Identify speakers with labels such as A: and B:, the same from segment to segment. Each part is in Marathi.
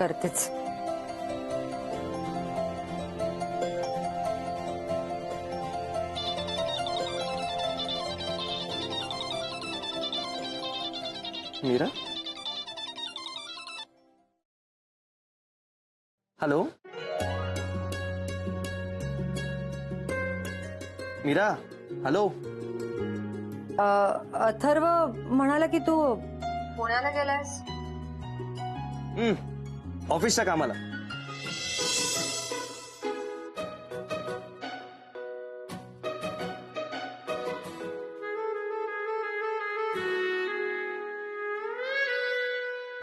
A: करतेच.
B: मीरा, हॅलो. मीरा, हॅलो.
A: अथर्व म्हणाला की तू पुण्याला गेलायस.
B: ऑफिसच्या कामाला.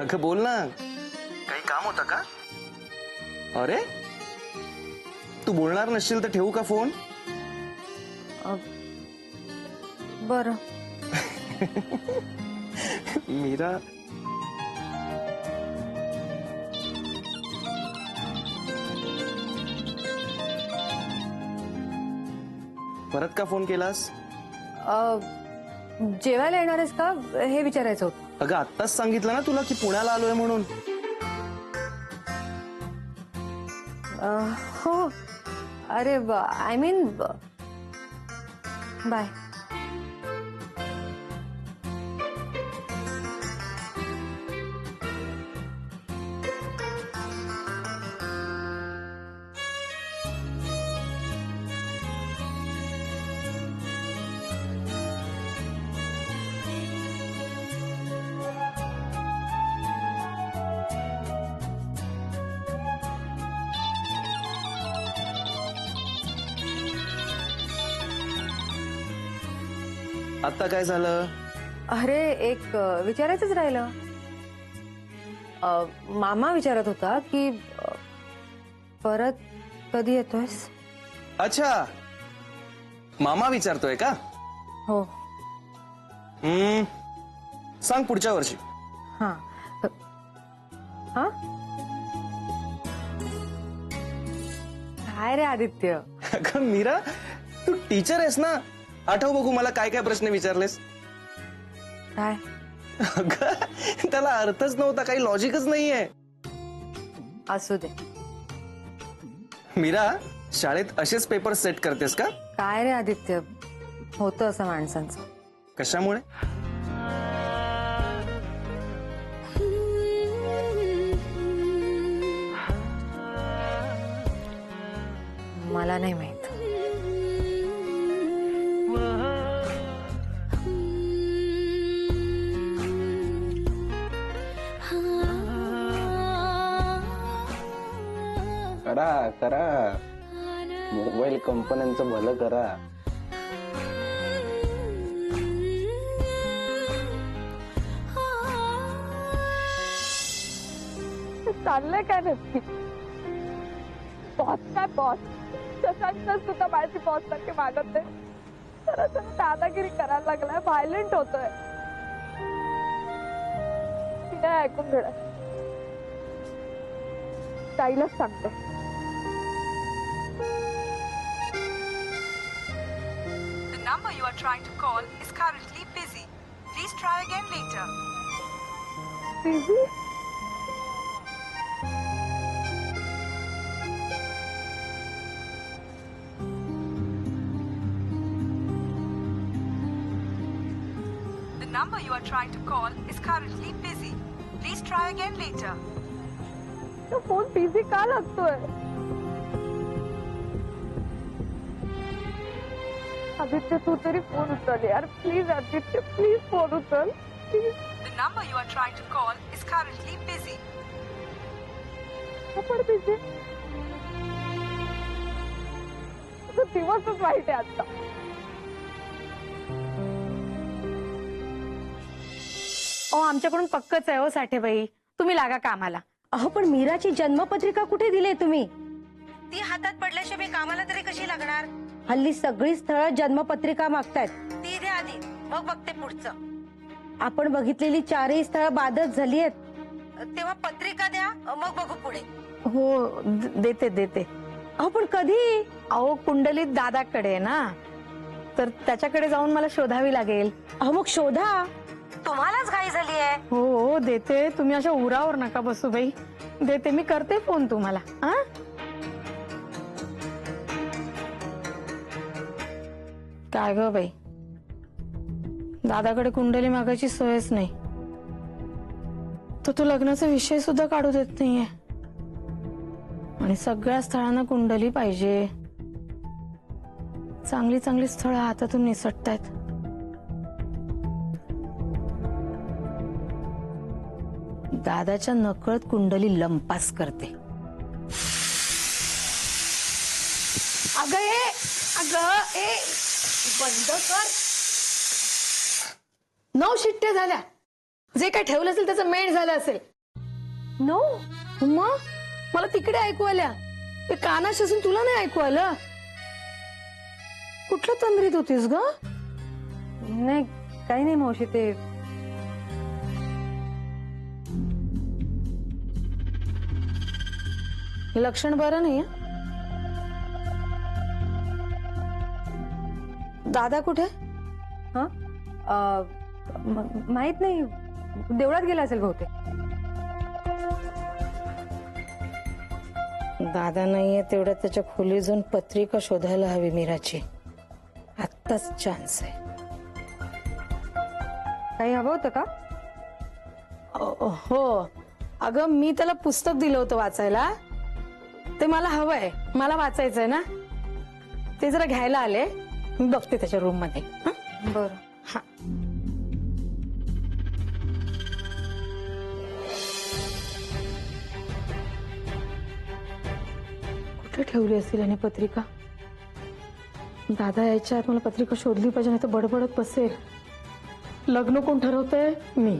B: अगं बोल ना, काही काम होतं का? अरे तू बोलणार नसशील तर ठेवू का फोन?
A: बरं.
B: मीरा, परत का फोन केलास?
A: जेवायला येणार आहेस का हे विचारायचं होतं.
B: अगं आत्ताच सांगितलं ना तुला की पुण्याला आलोय म्हणून.
A: हो. अरे आय मीन बाय.
B: आता काय झालं?
A: अरे एक विचारायचंच राहिलं. मामा विचारत होता की परत कधी येतोयस.
B: अच्छा, मामा विचारतोय का?
A: हो.
B: सांग पुढच्या वर्षी.
A: हा हा. काय रे आदित्य?
B: अगं मीरा, तू टीचर आहेस ना. आठव बघू मला काय काय प्रश्न विचारलेस.
A: काय?
B: अगं त्याला अर्थच नव्हता, काही लॉजिकच नाहीये.
A: असू दे.
B: मीरा, शाळेत असेच पेपर सेट करतेस का?
A: काय रे आदित्य, होतं असं माणसांचं.
B: कशामुळे?
A: मला नाही माहित.
B: करा करा, मोबाईल कंपन्यांचं भलं करा.
C: चाललंय काय नक्की? बॉस काय बॉस, शशांक सुद्धा माझी बॉस सारखी मागत नाही. तर दादागिरी करायला लागलाय, व्हायलेंट होतोय. ती नाही ऐकून घेणार. ताईलाच सांगते.
D: The number you are trying to call is currently busy. Please try again later.
C: Busy?
D: The number you are trying to call is currently busy. Please try again later.
C: तो फोन बिझी का लागतोय? आदित्य तू तरी फोन उचल यार, प्लीज. आदित्य प्लीज फोन उचल.
D: The number you are trying to call is currently busy.
C: पण बिझी. दिवसच वाईट आहे आता.
E: आमच्याकडून पक्कच आहे हो साठेबाई, तुम्ही लागा कामाला.
A: अहो पण मीराची जन्मपत्रिका कुठे दिली तुम्ही?
E: ती हातात पडल्याशिवाय कामाला तरी कशी लागणार?
A: हल्ली सगळी स्थळ जन्मपत्रिका मागतायत.
E: ती द्या आधी, मग बघते पुढचं.
A: आपण बघितलेली 4ही स्थळ बादच झाली आहेत.
E: तेव्हा पत्रिका द्या, मग बघू पुढे.
F: हो देते देते.
A: अहो पण कधी?
F: अहो कुंडलीत दादाकडे ना, तर त्याच्याकडे जाऊन मला शोधावी लागेल.
A: अहो मग शोधा.
E: तुम्हालाच घाई झाली आहे.
F: हो देते, तुम्ही अशा उरावर नका बसू बाई. देते, मी करते फोन तुम्हाला. हा काय ग बाई, दादाकडे कुंडली मागायची सोयच नाही. तो लग्नाचा विषय सुद्धा काढू देत नाहीये. आणि सगळ्या स्थळांना कुंडली पाहिजे. चांगली चांगली स्थळं हातातून निसटतायत. दादाच्या नकळत कुंडली लंपास करते. अगं ए बंद कर. 9 शिट्ट्या झाल्या. जे काय ठेवलं असेल त्याचं मेण झालं असेल.
A: नो,
F: मग मला तिकडे ऐकू आल्या. ते कानाशी असून तुला नाही ऐकू आलं. कुठलं तंद्रीत होतीस ग?
A: नाही काही नाही मावशी, ते
F: लक्षण बरं नाही. दादा कुठे?
A: हा माहित नाही, देवळात गेला असेल बहुतेक.
F: दादा नाहीये तेवढ्यात त्याच्या खोलीत जाऊन पत्रिका शोधायला हवी मीराची. आत्ताच चान्स आहे.
A: काही हवं होतं का?
F: हो अगं, मी त्याला पुस्तक दिलं होतं वाचायला. ते मला हवंय, मला वाचायचंय ना. ते जरा घ्यायला आले. मी बघते त्याच्या रूम मध्ये.
A: बरं.
F: हा कुठे ठेवली असेल आणि पत्रिका? दादा यायच्या आत मला पत्रिका शोधली पाहिजे, नाही तर बडबडत बसेल. लग्न कोण ठरवतंय? मी.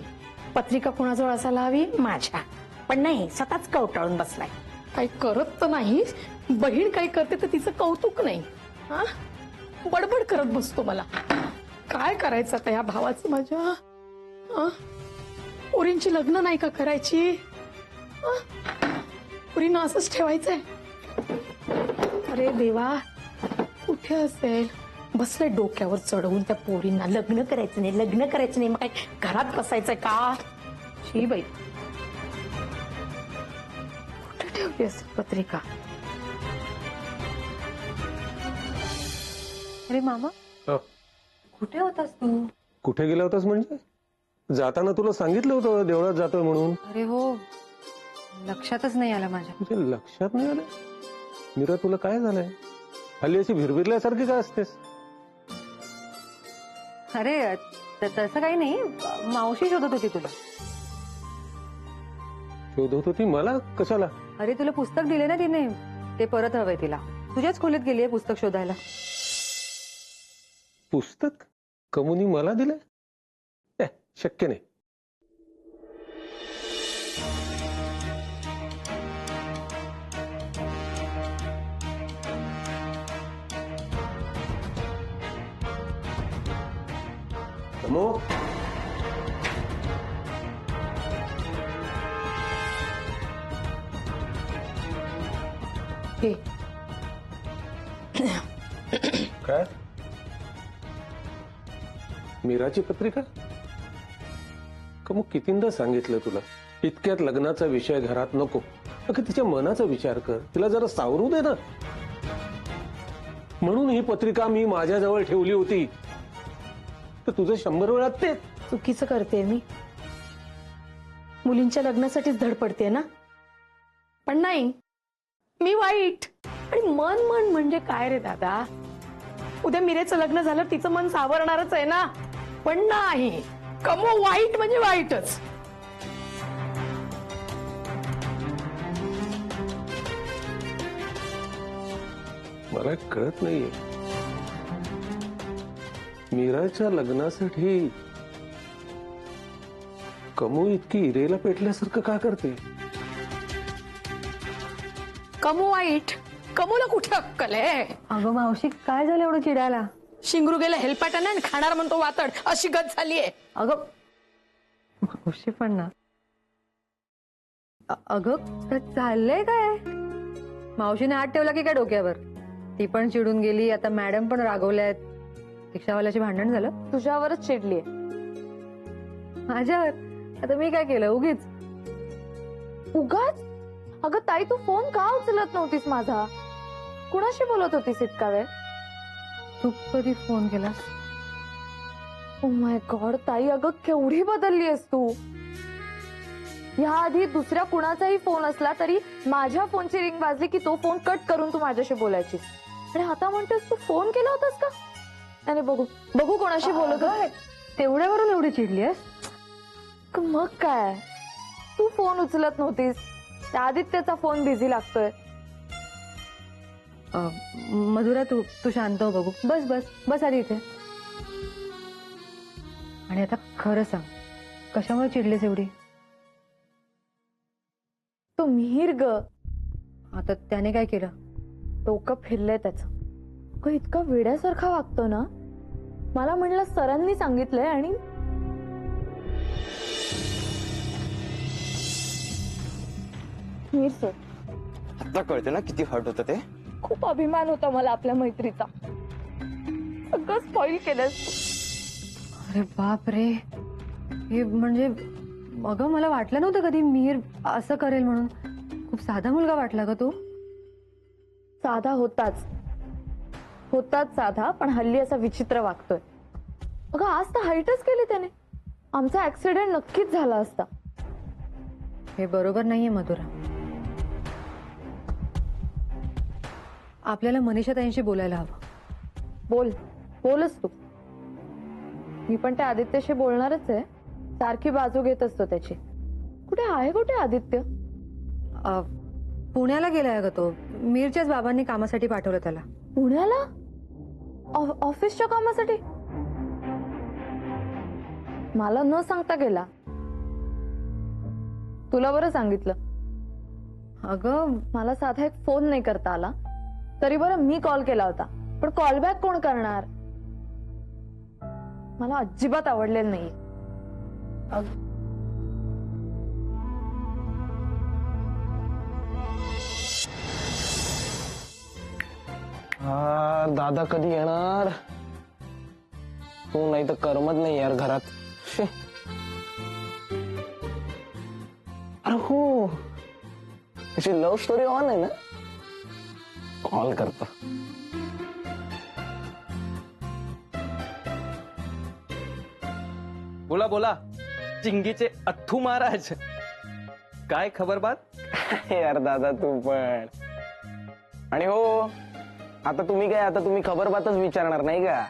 F: पत्रिका कोणाजवळ असायला हवी? माझ्या. पण नाही, स्वतःच कवटाळून बसलाय. काही करत तर नाही. बहीण काही करते तर तिचं कौतुक नाही. हा बडबड करत बसतो. मला काय करायचं आता या भावाचं माझ्या? पोरींची लग्न नाही का करायची? पोरींना असंच ठेवायचंय? अरे देवा, कुठे असेल? बसले डोक्यावर चढवून त्या पोरींना. लग्न करायचं नाही, लग्न करायचं नाही. मग काय घरात बसायचंय का? शी बाई, कुठे ठेवली असेल पत्रिका?
A: अरे मामा,
G: अ,
A: कुठे होतास तू?
G: कुठे गेला होतास म्हणजे? जाताना तुला सांगितलं होतं देवळात जातोय म्हणून.
A: अरे हो, लक्षातच नाही आलं माझ्या.
G: तुझ्या लक्षात नाही आलं? मीरा, तुला काय झालंय? हल्ली अशी भिरभिरल्यासारखी काय असतेस?
A: अरे तसं काही नाही, मावशी शोधत होती तुला.
G: शोधत होती मला? कशाला?
A: अरे तुला पुस्तक दिले ना तिने, ते परत हवंय तिला. तुझ्याच खोलीत गेलीये पुस्तक शोधायला.
G: पुस्तक कमुनी मला दिलंय? शक्य नाही. कमो,
F: हे
G: काय? मीराची पत्रिका? कमो, कितींदा सांगितलं तुला, इतक्यात लग्नाचा विषय घरात नको. अगं तिच्या मनाचा विचार कर, तिला जरा सावरू दे ना. म्हणून ही पत्रिका मी माझ्याजवळ ठेवली होती. तर तुझं 100 वेळा ते
F: चुकीचं करते मी. मुलींच्या लग्नासाठीच धडपडते ना. पण नाही, मी वाईट. आणि मन म्हणजे काय रे दादा? उद्या मीरेचं लग्न झालं, तिचं मन सावरणारच आहे ना. पण नाही, कमो वाईट म्हणजे वाईटच.
G: मला कळत नाहीये, मीराच्या लग्नासाठी कमू इतकी इरेला पेटल्यासारखं का करते?
F: कमो वाईट? कमूला कुठे अक्कल आहे?
A: अगं मावशी, काय झालं एवढं चिडायला?
F: शिंगरू गेला हेलपाटा नाही, खाणार म्हणतो वातड. अशी गत झालीये.
A: अगं मावशी पण ना. अगं काय चाललंय काय? मावशीने हात ठेवला की काय डोक्यावर? ती पण चिडून गेली, आता मॅडम पण रागवल्यात. रिक्षावाल्याशी भांडण झालं?
C: तुझ्यावरच चिडलीये.
A: माझ्यावर? आता मी काय केलं? उगीच
C: उगाच अगं ताई, तू फोन का उचलत नव्हतीस माझा? कुणाशी बोलत होतीस इतका वेळ?
A: तू कधी फोन केलास?
C: ओ माय गॉड ताई, अगं केवढी बदलली आहेस तू. ह्या आधी दुसऱ्या कुणाचाही फोन असला तरी माझ्या फोनची रिंग वाजली की तो फोन कट करून तू माझ्याशी बोलायचीस, आणि आता म्हणतेस तू फोन केला होतास का? आणि बघू बघू कोणाशी बोलत होते.
A: तेवढ्यावरून एवढी चिडली आहेस?
C: मग काय, तू फोन उचलत नव्हतीस, त्या आदित्यचा फोन बिझी लागतोय.
A: मधुरा, तू तू शांत हो बघू. बस बस बस आधी इथे. आणि आता खरं सांग, कशामुळे चिडलीस एवढी?
C: तो मिहीर ग,
A: आता त्याने काय केलं?
C: डोकं फिरलंय त्याचं. अगं इतका वेड्यासारखा वागतो ना. मला म्हणलं सरांनी सांगितलंय, आणि मिहीर सर,
B: आता कळतं ना किती हर्ट होतं ते.
C: खूप अभिमान होता मला आपल्या मैत्रीचा. सगळं स्पॉइल केलंस.
A: अरे बाप रे, हे म्हणजे अगं मला वाटलं नव्हतं कधी मीर असं करेल म्हणून. खूप साधा मुलगा वाटला का तू?
C: साधा होताच साधा, पण हल्ली असा विचित्र वागतोय. अगं आज तर हाईटच केली त्याने. आमचा ऍक्सिडेंट नक्कीच झाला असता.
A: हे बरोबर नाहीये मधुरा. आपल्याला मनीषा ताईंशी बोलायला हवं.
C: बोलच तू. मी पण त्या आदित्यशी बोलणारच आहे. सारखी बाजू घेत असतो त्याची. कुठे आदित्य?
A: पुण्याला गेलाय ग तो. मीरच्याच बाबांनी कामासाठी पाठवलं त्याला.
C: पुण्याला? ऑफिसच्या कामासाठी? मला न सांगता गेला. तुला बरं सांगितलं.
A: अगं
C: मला साधा एक फोन नाही करता आला. तरी बरं मी कॉल केला होता, पण कॉल बॅक कोण करणार? मला अजिबात आवडलेलं नाही.
B: दादा कधी येणार? तू नाही तर करमत नाही यार घरात. शे. अरे हो, त्याची लव्ह स्टोरी ऑन आहे ना? कॉल करतो.
H: बोला बोला, चिंगीचे अथ्थू महाराज, काय खबर बात?
B: यार दादा तू पण. आणि हो, आता तुम्ही खबर बातच विचारणार नाही का?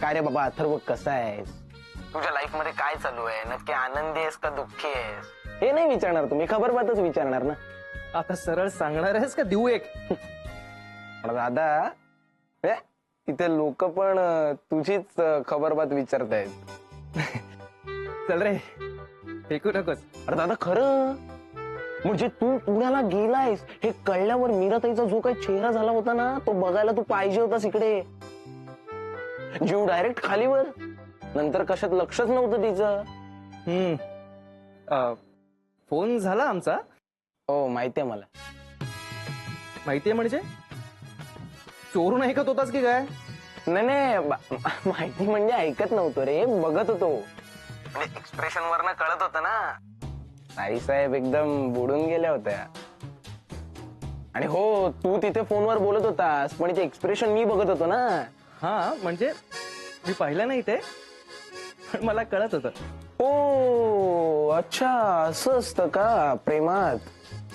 B: काय रे बाबा अथर्व, कसा आहेस? तुझ्या लाईफ मध्ये काय चालू आहे? नक्की आनंदी आहेस का दुःखी आहेस? हे नाही विचारणार तुम्ही, खबर बातच विचारणार ना.
H: आता सरळ सांगणार आहेस का देऊ एक?
B: पण दादा, इथे लोक पण तुझीच खबर बात विचारतायत.
H: चल रे, फेकू नकोस.
B: अरे दादा खरं म्हणजे तू पुण्याला गेलायस हे कळल्यावर मीराताईचा जो काही चेहरा झाला होता ना, तो बघायला तू पाहिजे होतास इकडे. जीव डायरेक्ट खालीवर. नंतर कशात लक्षच नव्हतं तिचं.
H: फोन झाला आमचा.
B: हो माहितीये मला.
H: माहितीये म्हणजे चोरून ऐकत होतास की काय?
B: नाही माहिती म्हणजे ऐकत नव्हतो रे, बघत होतो. एक्सप्रेशन वरनं कळत होतं ना. ताई साहेब एकदम बुडून गेल्या होत्या. आणि हो, तू तिथे फोनवर बोलत होतास, पण ते एक्सप्रेशन मी बघत होतो ना.
H: हा म्हणजे मी पाहिलं नाही ते, पण मला कळत होतं.
B: ओ अच्छा, असं असतं का प्रेमात?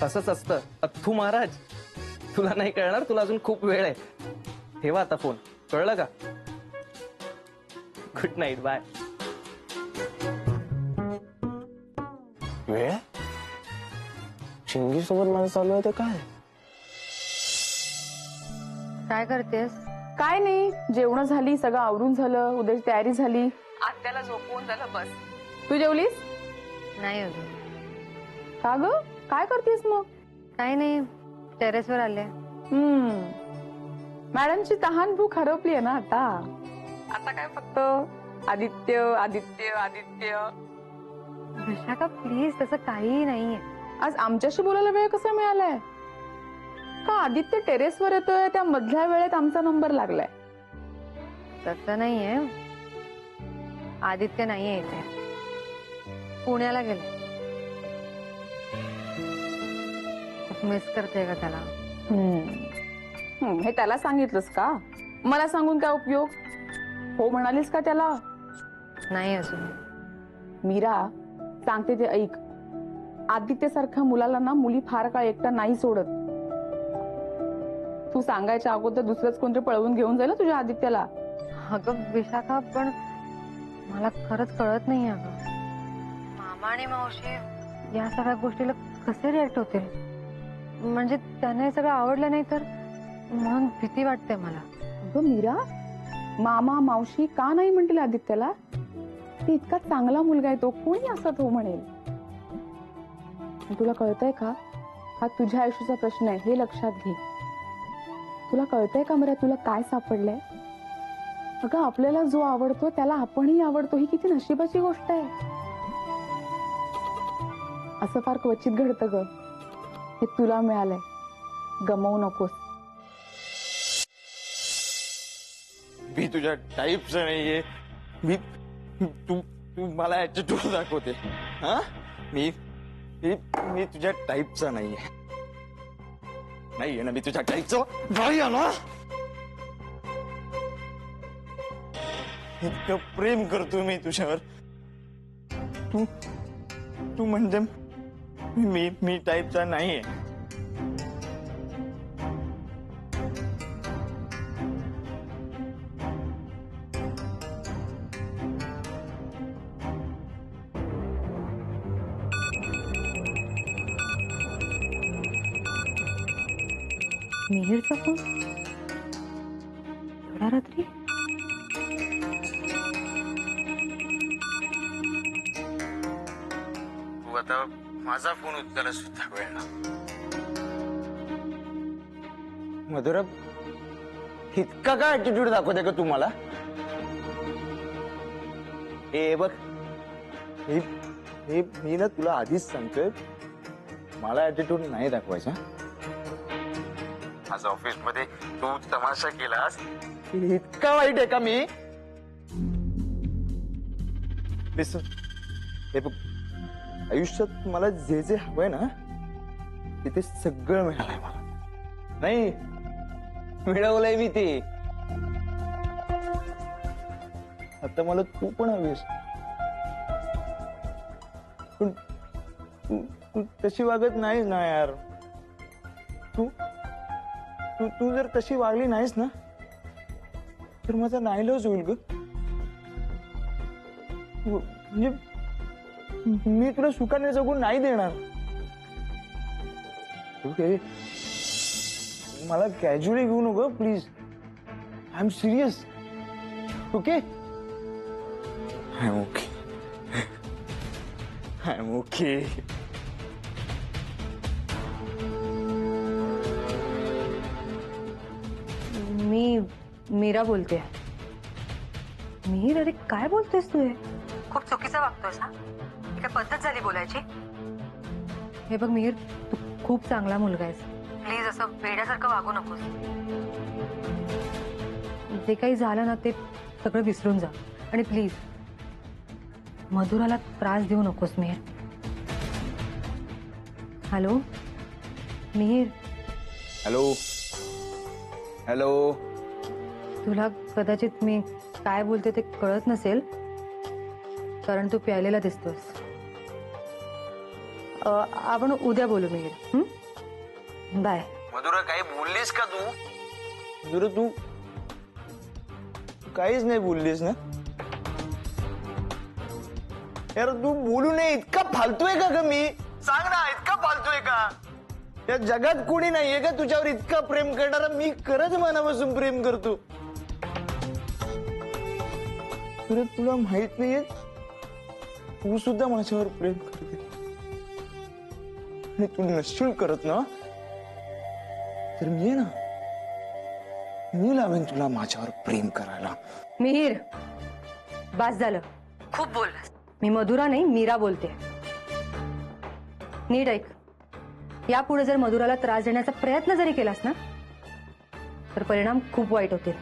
H: तसंच असतं अथ्थू महाराज. तुला नाही कळणार, तुला अजून खूप वेळ आहे. ठेवा आता फोन, कळलं का? Good night, bye.
B: वेळ चिंगी सोबत माझं चालू आहे ते काय?
A: काय करतेस?
F: काय नाही, जेवण झाली, सगळं आवरून झालं, उद्याची तयारी झाली.
D: आत्याला झोपवून झालं बस.
F: तू जेवलीस?
A: नाही अजून.
F: का ग, काय करतेस मग?
A: काही नाही, टेरेसवर आले.
F: मॅडमची तहान भूक हरपली आहे ना आता.
D: आता काय फक्त
F: आदित्य आदित्य आदित्य.
A: विशाखा प्लीज, तसं काहीही नाहीये.
F: आज आमच्याशी बोलायला वेळ कसा मिळालाय? का आदित्य टेरेसवर येतोय त्या मधल्या वेळेत आमचा नंबर लागलाय?
A: तसं नाहीये. आदित्य नाहीये इथे, पुण्याला गेला. खूप मिस करते का त्याला.
I: हे त्याला सांगितलंस का? मला सांगून काय उपयोग? हो म्हणालीस का त्याला?
A: नाही अजून.
I: मीरा, सांगते ते ऐक. आदित्यसारख्या मुलाला ना मुली फार काळ एकटा नाही सोडत. तू सांगायच्या अगोदर दुसरंच कोणतरी पळवून घेऊन जाईल तुझ्या आदित्यला.
A: अगं विशाखा, पण मला खरंच कळत नाही अगं, मामा आणि मावशी या सगळ्या गोष्टीला कसे रिॲक्ट होतील. म्हणजे त्यांना हे सगळं आवडलं नाही तर, म्हणून भीती वाटते मला.
I: अगं मीरा, मामा मावशी का नाही म्हणतील आदित्यला? ते इतका चांगला मुलगा आहे तो, कोणी असत हो म्हणेल. तुला कळतंय का, हा तुझ्या आयुष्याचा प्रश्न आहे हे लक्षात घे. तुला कळतंय का मीरा, तुला काय सापडलंय? अगं आपल्याला जो आवडतो त्याला आपणही आवडतो, ही किती नशिबाची गोष्ट आहे. असं फार क्वचित घडतं ग. हे तुला मिळालंय, गमवू नकोस.
H: मी तुझ्या टाईपचं नाहीये. तू मला ऍटिट्यूड दाखवते. हा, मी तुझ्या टाईपचा नाहीये ना. मी तुझ्या टाईपचं नाही आहे ना. इतकं प्रेम करतो मी तुझ्यावर. तू म्हणजे मी टाईपचा नाहीये.
A: मिहिरचा फोन एवढ्या रात्री?
H: तू आता माझा फोन उचलायला सुद्धा वेळ ना. मधुरा, इतका काय ऍटिट्यूड दाखवते का तुम्हाला? ए बघ, मी ना तुला आधीच सांगतोय, मला ऍटिट्यूड नाही दाखवायचा. आज ऑफिस मध्ये तू तमाशा केलास, इतका वाईट आहे का मी? हे बघ, आयुष्यात मला जे जे हवंय ना ते सगळं मिळालंय मला. नाही, मिळवलंय मी ते. आता मला तू पण हवीस, पण तू तशी वागत नाहीस ना यार. तू जर तशी वागली नाहीस ना तर माझा नाईलाज होईल ग. म्हणजे मी तुला सुखाने जगून नाही देणार. ओके, मला कॅज्युअली घेऊ नको please. I am serious. Okay, I am okay. I am okay.
A: मी मीरा बोलते. मिहिर, अरे काय बोलतेस तू? हे खूप चुकीचं वागतोस ना. ही काय पद्धत झाली बोलायची? हे बघ मिहिर, तू खूप चांगला मुलगा आहेस. प्लीज असं वेड्यासारखं वागू नकोस. जे काही झालं ना ते सगळं विसरून जा. आणि प्लीज मधुराला त्रास देऊ नकोस Mihir. Hello Mihir.
H: Hello hello.
A: तुला कदाचित मी काय बोलते ते कळत नसेल, कारण तू प्यायलेला दिसतोस. आपण उद्या बोलू मिहिर. बाय.
H: मधुरा, काही बोललीस का तू? मधुरा, तू काहीच नाही बोललीस ना यार. तू बोलू नये इतका फालतूय का ग मी? सांग ना, इतका फालतूय का? या जगात कोणी नाहीये का तुझ्यावर इतका प्रेम करणारा? मी खरंच मनापासून प्रेम करतो. तुला माहित नाहीये, तू सुद्धा माझ्यावर प्रेम करते. आणि तू नसशील करत ना तर मी लावेन तुला माझ्यावर प्रेम करायला.
A: मिहिर, बास झालं, खूप बोललास. मी मधुरा नाही मीरा बोलते. नीट ऐक. यापुढे जर मधुराला त्रास देण्याचा प्रयत्न जरी केलास ना तर परिणाम खूप वाईट होतील.